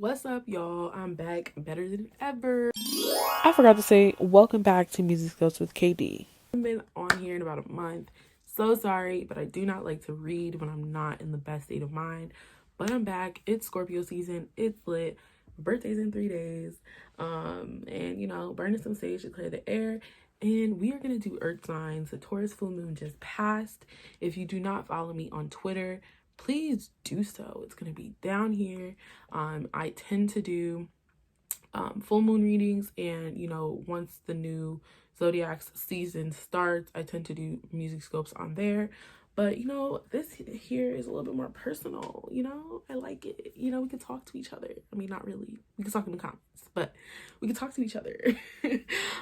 What's up, y'all? I'm back better than ever. I forgot to say, welcome back to Music Skills with KD. I've been on here in about a month. So sorry, but I do not like to read when I'm not in the best state of mind. But I'm back. It's Scorpio season. It's lit. My birthday's in 3 days. And burning some sage to clear the air. And we are going to do earth signs. The Taurus full moon just passed. If you do not follow me on Twitter, please do so. It's going to be down here. I tend to do full moon readings, and once the new zodiac season starts, I tend to do music scopes on there. But this here is a little bit more personal. I like it. We can talk to each other. I mean, not really, we can talk in the comments, but we can talk to each other.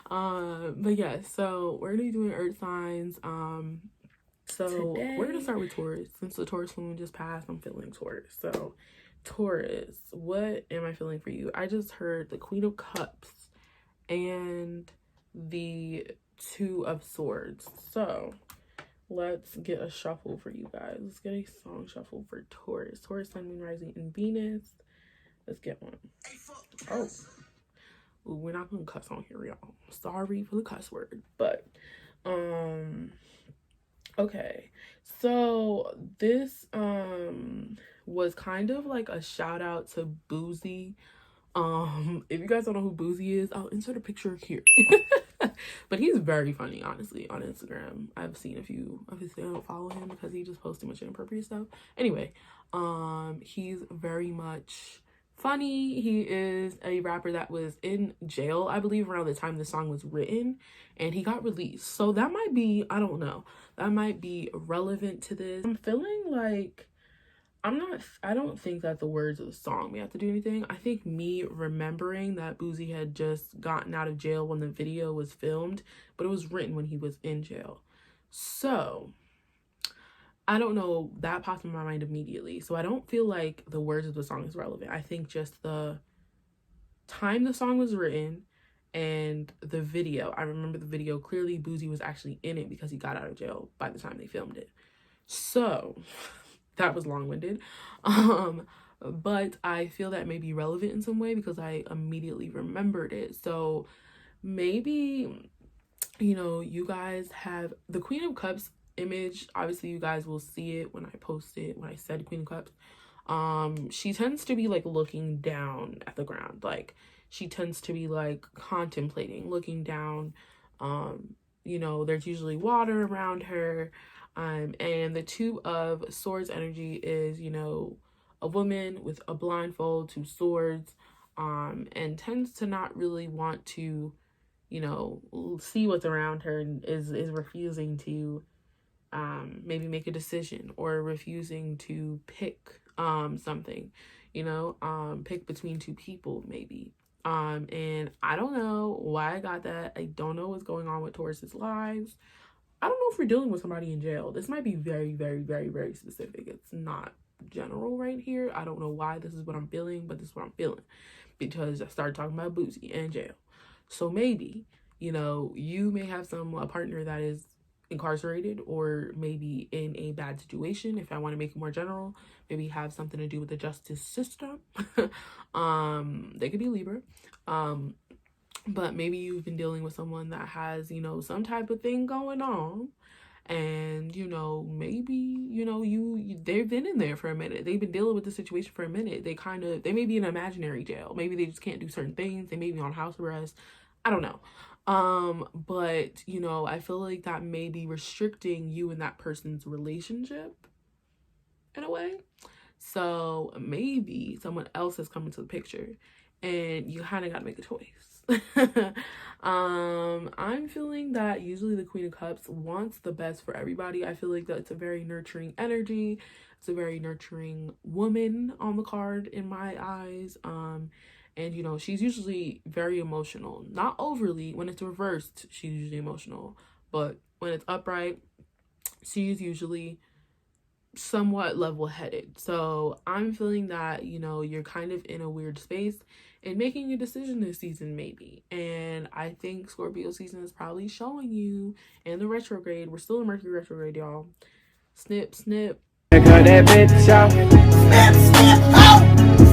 But yeah, so we're gonna be doing earth signs. So today, we're gonna start with Taurus. Since the Taurus moon just passed, I'm feeling Taurus. So Taurus, what am I feeling for you? I just heard the Queen of Cups and the Two of Swords. So let's get a shuffle for you guys. Let's get a song shuffle for Taurus. Taurus, Sun, Moon, Rising, and Venus. Let's get one. Oh, ooh, we're not gonna cuss on here, y'all. Sorry for the cuss word, but okay. So this was kind of like a shout out to Boozy. If you guys don't know who Boozy is, I'll insert a picture here. But he's very funny, honestly, on Instagram. I've seen a few of his. I don't follow him because he just posts too much inappropriate stuff. Anyway, he's very much funny. He is a rapper that was in jail, I believe, around the time the song was written, and he got released. So that might be, I don't know, that might be relevant to this. I'm feeling like I don't think that the words of the song may have to do anything. I think me remembering that Boozy had just gotten out of jail when the video was filmed, but it was written when he was in jail. So I don't know, that popped in my mind immediately. So I don't feel like the words of the song is relevant. I think just the time the song was written and the video. I remember the video clearly. Boozy was actually in it because he got out of jail by the time they filmed it. So that was long-winded. But I feel that may be relevant in some way because I immediately remembered it. So maybe, you guys have the Queen of Cups image. Obviously, you guys will see it when I post it, when I said Queen of Cups. She tends to be like looking down at the ground. Like she tends to be like contemplating, looking down. There's usually water around her. And the Two of Swords energy is, a woman with a blindfold, two swords, and tends to not really want to, see what's around her, and is refusing to maybe make a decision, or refusing to pick something, pick between two people maybe. And I don't know why I got that. I don't know what's going on with Taurus's lives. I don't know if we're dealing with somebody in jail. This might be very, very, very, very specific. It's not general right here. I don't know why this is what I'm feeling, but this is what I'm feeling because I started talking about Boozy and jail. So maybe, you may have a partner that is incarcerated, or maybe in a bad situation. If I want to make it more general, maybe have something to do with the justice system. They could be Libra. But maybe you've been dealing with someone that has, some type of thing going on. And, maybe, they've been in there for a minute. They've been dealing with the situation for a minute. They may be in an imaginary jail. Maybe they just can't do certain things. They may be on house arrest. I don't know. But, I feel like that may be restricting you and that person's relationship in a way. So maybe someone else has come into the picture and you kind of got to make a choice. I'm feeling that usually the Queen of Cups wants the best for everybody. I feel like that it's a very nurturing energy. It's a very nurturing woman on the card in my eyes. And she's usually very emotional. Not overly. When it's reversed, she's usually emotional. But when it's upright, she's usually somewhat level-headed. So I'm feeling that, you're kind of in a weird space and making a decision this season maybe. And I think Scorpio season is probably showing you in the retrograde. We're still in Mercury retrograde, y'all. Snip, snip. Cut that bitch out. Snip, snip, oh.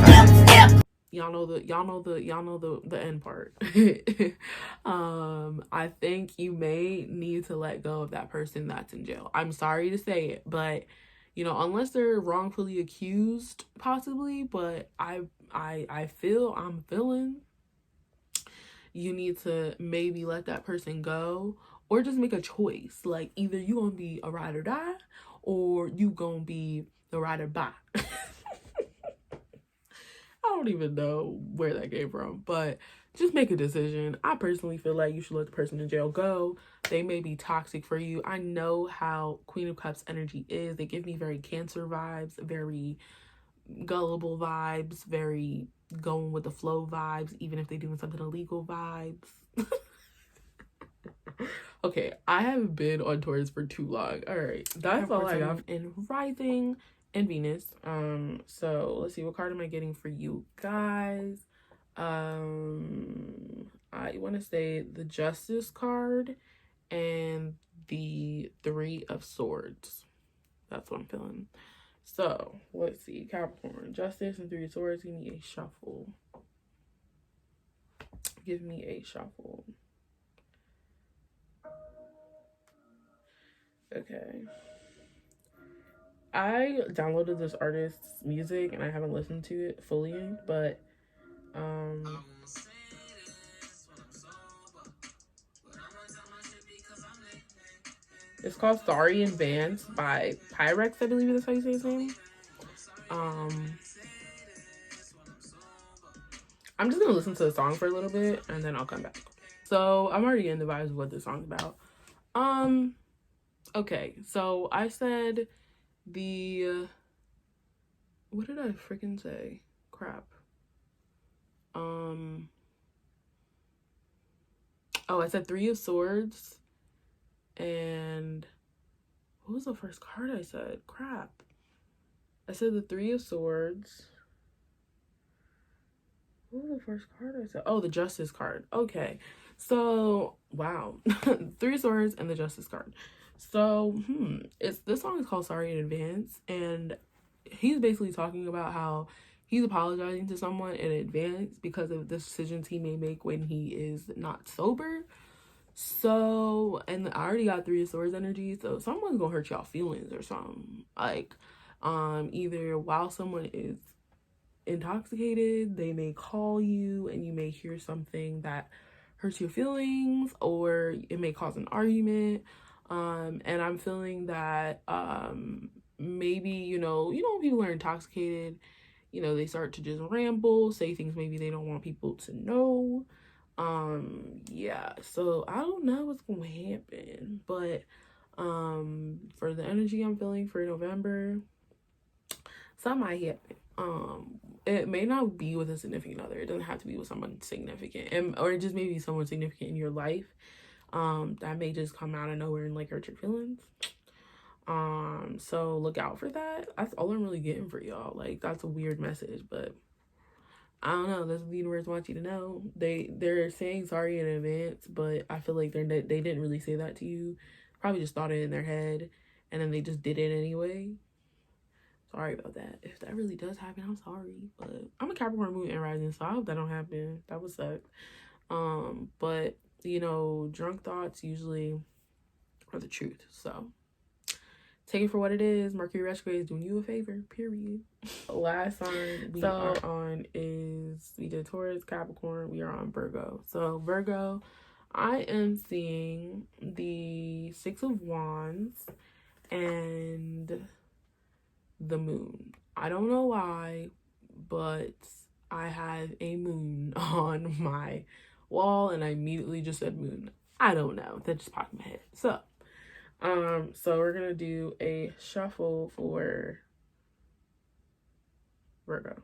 Snip, snip. y'all know the end part. I think you may need to let go of that person that's in jail. I'm sorry to say it, but unless they're wrongfully accused, possibly, but I'm feeling you need to maybe let that person go, or just make a choice. Like, either you gonna be a ride or die, or you gonna be the ride or die. I don't even know where that came from, but just make a decision. I personally feel like you should let the person in jail go. They may be toxic for you. I know how Queen of Cups energy is. They give me very Cancer vibes, very gullible vibes, very going with the flow vibes, even if they're doing something illegal vibes. Okay, I haven't been on Taurus for too long. All right, that's all I got in Rising and Venus. So let's see, what card am I getting for you guys? I want to say the Justice card and the Three of Swords. That's what I'm feeling. So let's see, Capricorn, Justice and Three of Swords. Give me a shuffle. Give me a shuffle. Okay. I downloaded this artist's music and I haven't listened to it fully, but it's called Sorry in Advance by Pyrex, I believe that's how you say his name. I'm just gonna listen to the song for a little bit and then I'll come back. So I'm already in the vibes of what this song's about. Okay, so I said what did I freaking say? Crap. Oh, I said Three of Swords, and what was the first card I said? Crap. I said the Three of Swords. What was the first card I said? Oh, the Justice card. Okay. So, wow. Three of Swords and the Justice card. So, this song is called Sorry in Advance, and he's basically talking about how he's apologizing to someone in advance because of the decisions he may make when he is not sober. So, and I already got Three of Swords energy, so someone's gonna hurt y'all feelings or something. Like, either while someone is intoxicated, they may call you and you may hear something that hurts your feelings, or it may cause an argument. And I'm feeling that maybe when people are intoxicated, they start to just ramble, say things maybe they don't want people to know. Yeah, so I don't know what's gonna happen, but for the energy I'm feeling for November, something might happen. It may not be with a significant other. It doesn't have to be with someone significant, or just maybe someone significant in your life. That may just come out of nowhere and like hurt your feelings. So look out for that. That's all I'm really getting for y'all. Like, that's a weird message, but I don't know. That's what the universe wants you to know. They're saying sorry in advance, but I feel like they didn't really say that to you. Probably just thought it in their head, and then they just did it anyway. Sorry about that. If that really does happen, I'm sorry. But I'm a Capricorn moon and rising, so I hope that don't happen. That would suck. But drunk thoughts usually are the truth. So take it for what it is. Mercury retrograde is doing you a favor, period. Last sign we are on is, we did Taurus, Capricorn, we are on Virgo. So Virgo, I am seeing the Six of Wands and the moon. I don't know why, but I have a moon on my wall and I immediately just said moon. I don't know, that just popped in my head. So we're gonna do a shuffle for Virgo.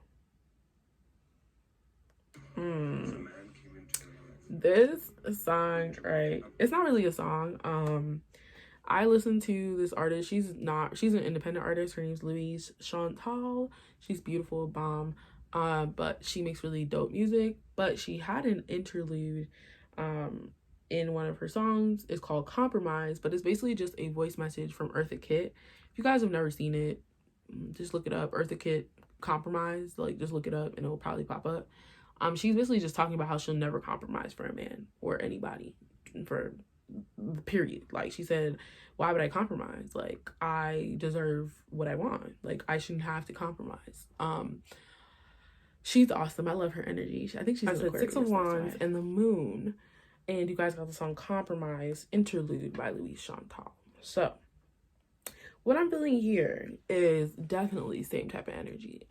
This song, right? It's not really a song. I listened to this artist. She's an independent artist. Her name's Louise Chantal. She's beautiful, bomb. But she makes really dope music. But she had an interlude in one of her songs. It's called Compromise, but it's basically just a voice message from Eartha Kitt. If you guys have never seen it, just look it up. Eartha Kitt Compromise. Like, just look it up and it will probably pop up. She's basically just talking about how she'll never compromise for a man or anybody for period. Like, she said, why would I compromise? Like, I deserve what I want. Like, I shouldn't have to compromise. She's awesome. I love her energy. I think she's an Aquarius. Six of Wands and the Moon. And you guys got the song Compromise Interlude by Louise Chantal. So what I'm feeling here is definitely same type of energy.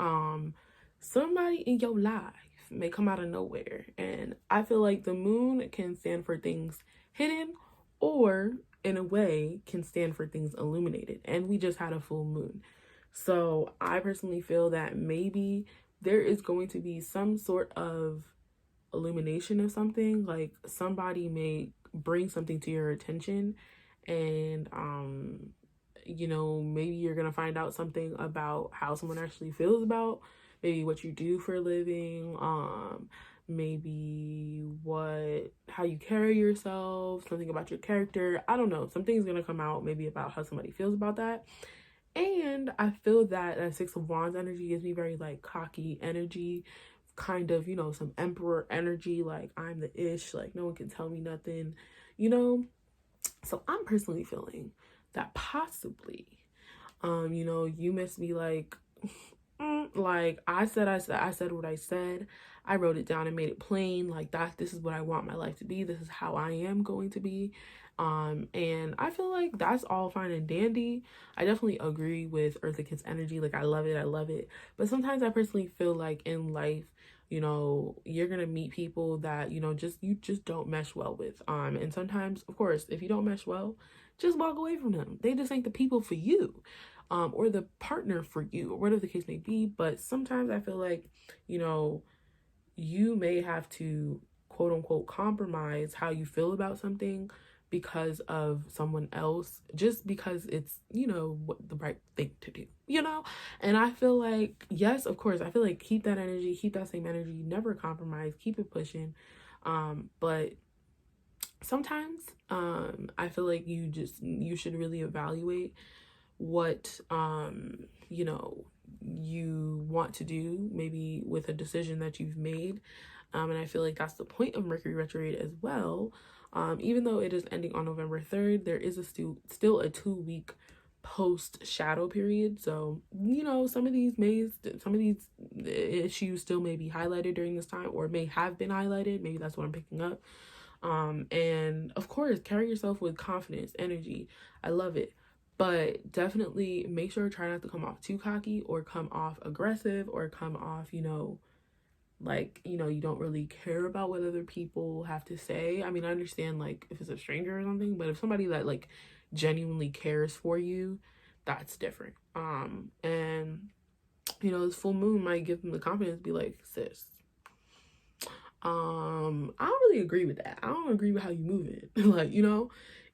Somebody in your life may come out of nowhere, and I feel like the moon can stand for things hidden, or in a way can stand for things illuminated, and we just had a full moon. So I personally feel that maybe there is going to be some sort of illumination of something. Like, somebody may bring something to your attention, and you know, maybe you're gonna find out something about how someone actually feels about maybe what you do for a living, maybe how you carry yourself, something about your character. I don't know, something's gonna come out maybe about how somebody feels about that. And I feel that that Six of Wands energy gives me very like cocky energy, kind of, you know, some emperor energy, like I'm the ish, like no one can tell me nothing, you know. So I'm personally feeling that possibly, you know, you must be like, like I said what I said. I wrote it down and made it plain, like that this is what I want my life to be, this is how I am going to be. And I feel like that's all fine and dandy. I definitely agree with Eartha Kitt's energy. Like, I love it. But sometimes I personally feel like in life, you know, you're gonna meet people that, you know, you just don't mesh well with. And sometimes, of course, if you don't mesh well, just walk away from them. They just ain't the people for you, or the partner for you, or whatever the case may be. But sometimes I feel like, you know, you may have to quote unquote compromise how you feel about something because of someone else, just because it's, you know, what the right thing to do, you know. And I feel like, yes, of course, I feel like keep that energy, keep that same energy, never compromise, keep it pushing. But sometimes I feel like you should really evaluate what you know, you want to do, maybe with a decision that you've made. And I feel like that's the point of Mercury retrograde as well. Even though it is ending on November 3rd, there is still a 2-week post shadow period. So, you know, some of these issues still may be highlighted during this time, or may have been highlighted. Maybe that's what I'm picking up. And of course, carry yourself with confidence, energy. I love it. But definitely make sure, try not to come off too cocky, or come off aggressive, or come off, you know, like, you know, you don't really care about what other people have to say. I mean, I understand, like, if it's a stranger or something, but if somebody that, like, genuinely cares for you, that's different. And, you know, this full moon might give them the confidence to be like, sis, I don't really agree with that. I don't agree with how you move it. Like, you know,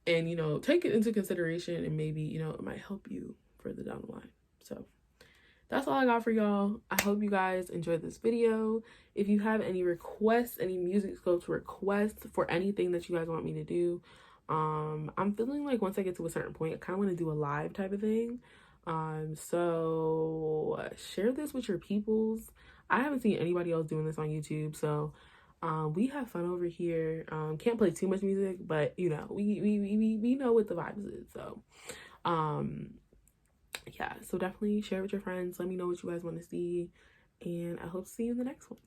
and, you know, take it into consideration, and maybe, you know, it might help you further down the line. So that's all I got for y'all. I hope you guys enjoyed this video. If you have any requests, any music scopes requests for anything that you guys want me to do, I'm feeling like once I get to a certain point, I kind of want to do a live type of thing. So share this with your peoples. I haven't seen anybody else doing this on YouTube, so we have fun over here. Can't play too much music, but you know, we know what the vibes is. So yeah, so definitely share with your friends. Let me know what you guys want to see, and I hope to see you in the next one.